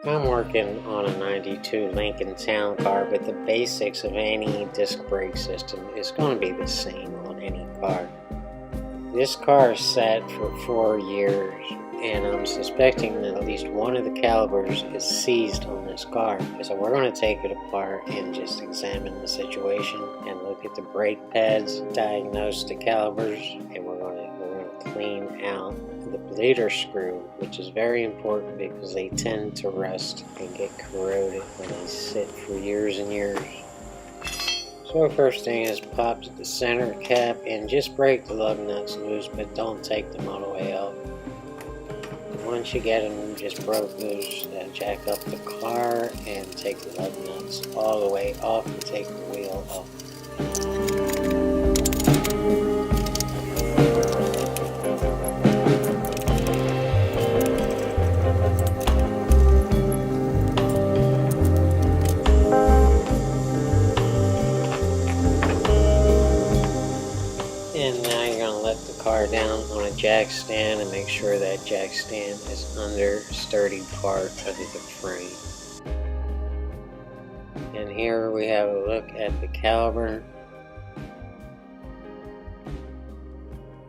I'm working on a 92 Lincoln Town Car, but the basics of any disc brake system is going to be the same on any car. This car sat for 4 years, and I'm suspecting that at least one of the calipers is seized on this car. So we're going to take it apart and just examine the situation and look at the brake pads, diagnose the calipers, and we're going to clean out the bleeder screw, which is very important because they tend to rust and get corroded when they sit for years and years. So first thing is pop the center cap and just break the lug nuts loose, but don't take them all the way out. Once you get them just broke loose, jack up the car and take the lug nuts all the way off and take the wheel off. And now you're going to let the car down on a jack stand and make sure that jack stand is under a sturdy part of the frame. And here we have a look at the caliper.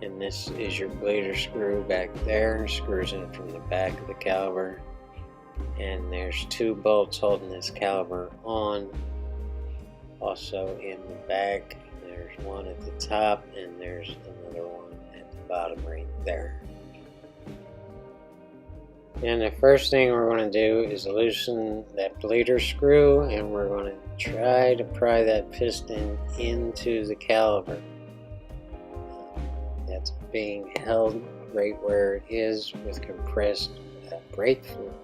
And this is your bleeder screw back there. Screws in from the back of the caliper. And there's 2 bolts holding this caliper on. Also in the back. There's one at the top and there's another one at the bottom right there. And the first thing we're going to do is loosen that bleeder screw, and we're going to try to pry that piston into the caliper. That's being held right where it is with compressed brake fluid.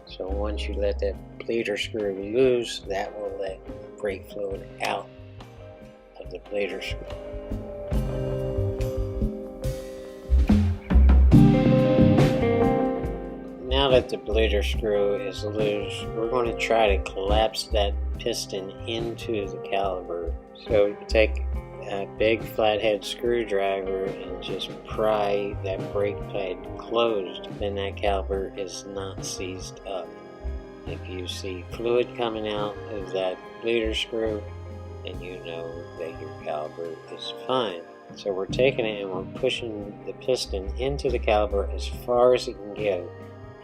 So once you let that bleeder screw loose, that will let brake fluid out of the bleeder screw. Now that the bleeder screw is loose, we're going to try to collapse that piston into the caliper. So you take a big flathead screwdriver and just pry that brake pad closed. Then that caliper is not seized up. If you see fluid coming out of that bleeder screw, and you know that your caliper is fine. So we're taking it and we're pushing the piston into the caliper as far as it can go,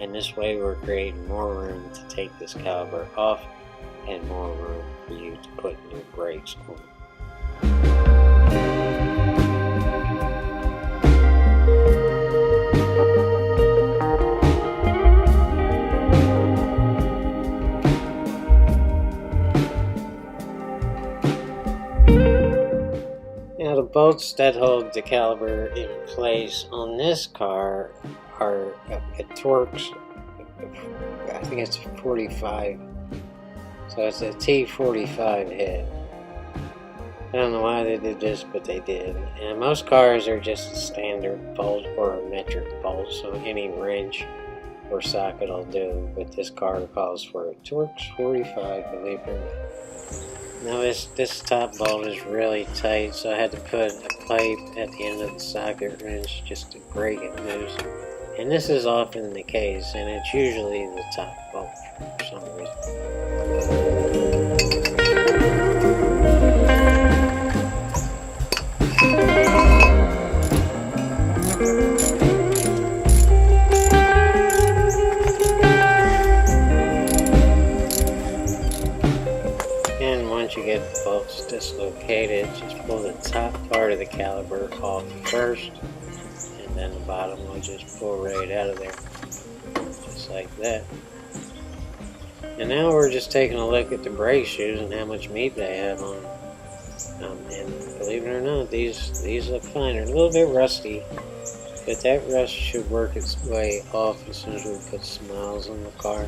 and this way we're creating more room to take this caliper off and more room for you to put new brakes on. Now the bolts that hold the caliper in place on this car are at Torx, I think it's 45, so it's a T45 head. I don't know why they did this, but they did. And most cars are just a standard bolt or a metric bolt, so any wrench or socket will do, but this car calls for a Torx 45, believe it or not. Now this top bolt is really tight, so I had to put a pipe at the end of the socket wrench just to break it loose. And this is often the case, and it's usually the top bolt for some reason. Once you get the bolts dislocated, just pull the top part of the caliper off first, and then the bottom will just pull right out of there, just like that. And now we're just taking a look at the brake shoes and how much meat they have on them. And believe it or not, these look fine. They're a little bit rusty, but that rust should work its way off as soon as we put some miles on the car.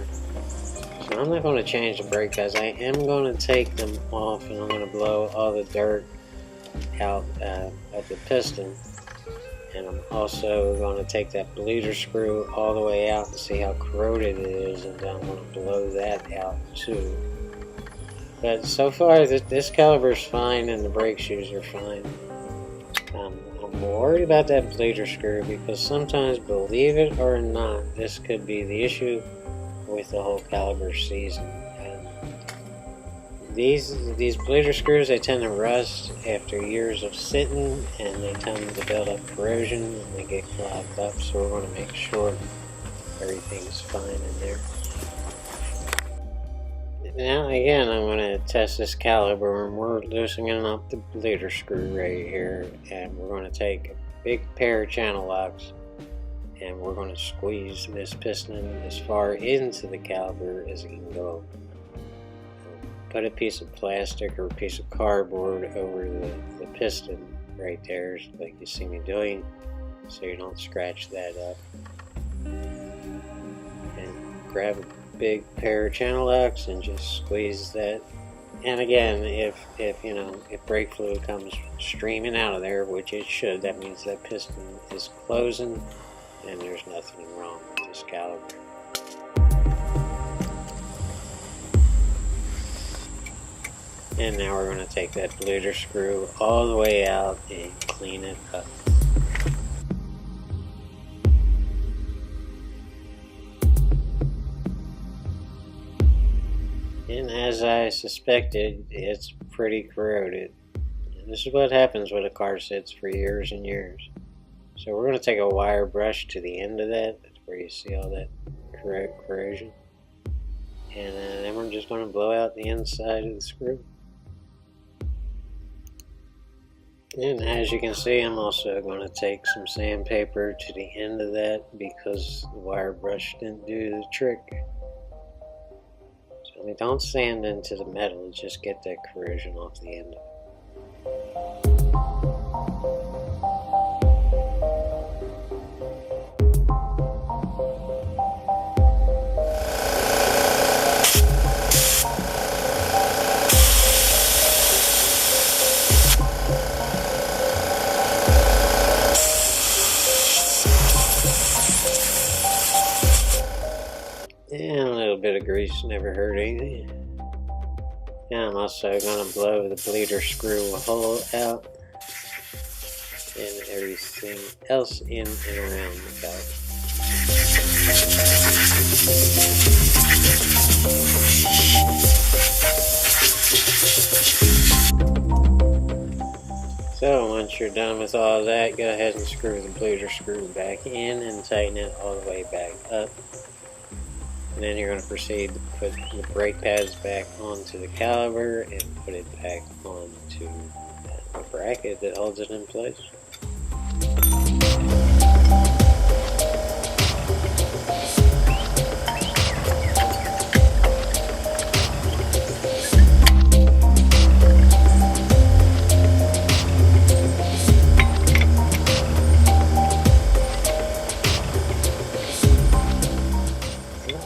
So I'm not going to change the brake pads. I am going to take them off, and I'm going to blow all the dirt out of the piston. And I'm also going to take that bleeder screw all the way out and see how corroded it is, and then I'm going to blow that out too. But so far this caliper is fine and the brake shoes are fine. I'm worried about that bleeder screw because sometimes, believe it or not, this could be the issue with the whole caliper season. These bleeder screws, they tend to rust after years of sitting, and they tend to build up corrosion and they get clogged up, so we're going to make sure everything's fine in there. Now again, I'm going to test this caliper, and we're loosening up the bleeder screw right here, and we're going to take a big pair of channel locks and we're going to squeeze this piston as far into the caliper as it can go. Put a piece of plastic or a piece of cardboard over the piston right there, like you see me doing, so you don't scratch that up. And grab a big pair of channel locks and just squeeze that. And again, if brake fluid comes streaming out of there, which it should, that means that piston is closing and there's nothing wrong with this caliper. And now we're going to take that bleeder screw all the way out and clean it up. And as I suspected, it's pretty corroded. And this is what happens when a car sits for years and years. So we're going to take a wire brush to the end of that. That's where you see all that corrosion. And then we're just going to blow out the inside of the screw. And as you can see, I'm also going to take some sandpaper to the end of that because the wire brush didn't do the trick. So we don't sand into the metal, just get that corrosion off the end of it. And a little bit of grease never hurt anything. Now I'm also going to blow the bleeder screw hole out and everything else in and around the caliper. So once you're done with all that, go ahead and screw the bleeder screw back in and tighten it all the way back up. And then you're going to proceed to put the brake pads back onto the caliper and put it back onto the bracket that holds it in place.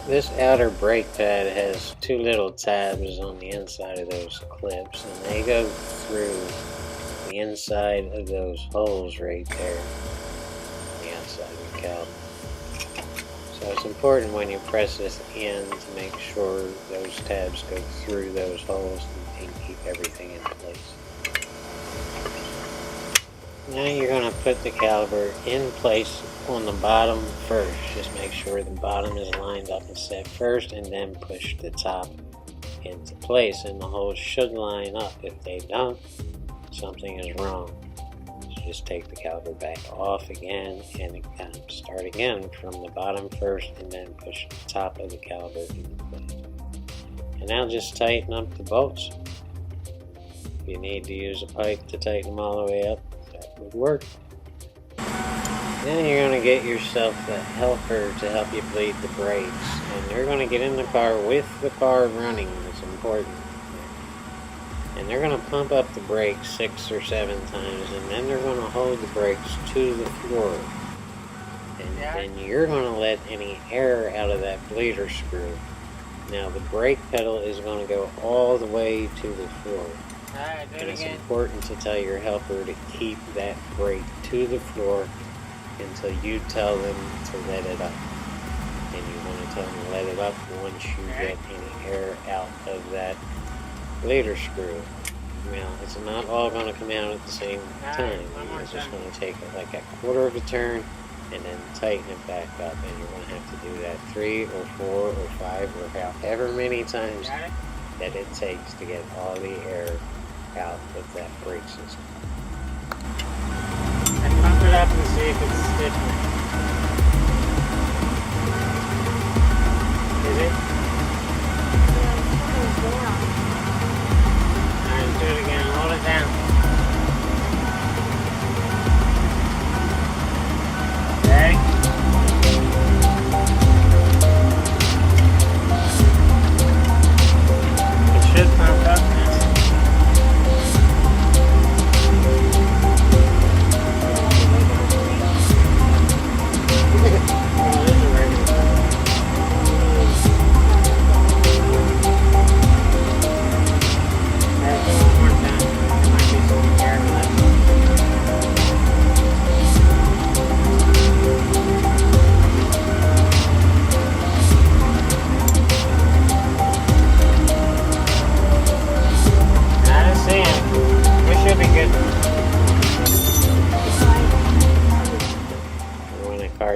This outer brake pad has two little tabs on the inside of those clips, and they go through the inside of those holes right there on the outside of the caliper. So it's important when you press this in to make sure those tabs go through those holes and keep everything in place. Now you're going to put the caliper in place on the bottom first. Just make sure the bottom is lined up and set first, and then push the top into place, and the holes should line up. If they don't, something is wrong. So just take the caliper back off again and start again from the bottom first, and then push the top of the caliper into place. And now just tighten up the bolts. If you need to use a pipe to tighten them all the way up, that would work. Then you're going to get yourself a helper to help you bleed the brakes, and you're going to get in the car with the car running. It's important. And they're going to pump up the brakes 6 or 7 times, and then they're going to hold the brakes to the floor. And then you're going to let any air out of that bleeder screw. Now the brake pedal is going to go all the way to the floor. And it's important to tell your helper to keep that brake to the floor until you tell them to let it up. And you want to tell them to let it up once you get any air out of that bleeder screw. Now, it's not all going to come out at the same time. It's just going to take like a quarter of a turn, and then tighten it back up. And you're going to have to do that 3 or 4 or 5 or however many times that it takes to get all the air out of that brake system. And pump it up and see if it's stiffening. Is it? Alright, do it again. Hold it down. Okay. It should pump up now.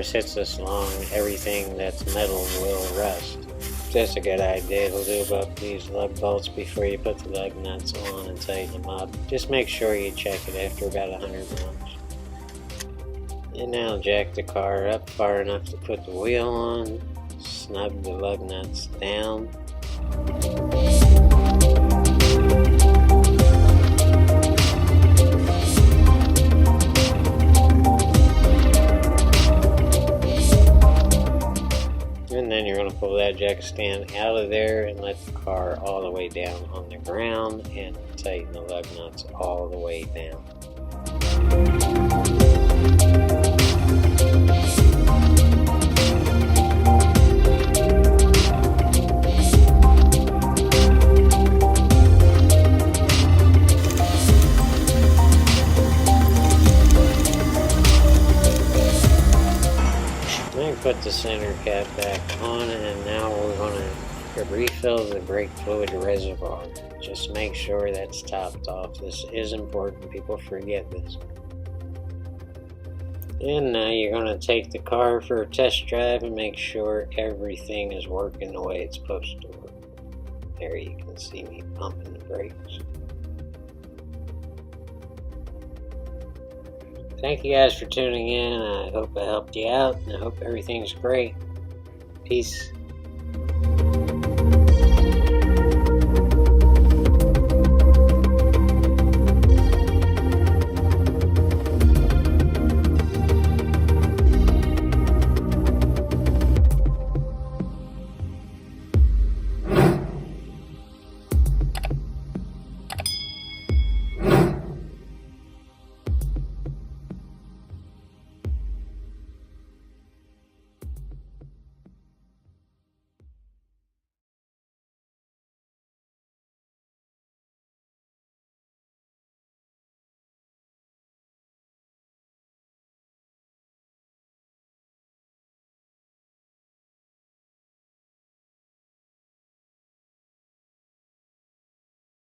Sits this long, everything that's metal will rust. Just a good idea to lube up these lug bolts before you put the lug nuts on and tighten them up. Just make sure you check it after about 100 miles. And now jack the car up far enough to put the wheel on, snug the lug nuts down. And then you're going to pull that jack stand out of there and let the car all the way down on the ground and tighten the lug nuts all the way down. Put the center cap back on, and now we're going to refill the brake fluid reservoir. Just make sure that's topped off. This is important. People forget this. And now you're going to take the car for a test drive and make sure everything is working the way it's supposed to work. There you can see me pumping the brakes. Thank you guys for tuning in. I hope I helped you out, and I hope everything's great. Peace.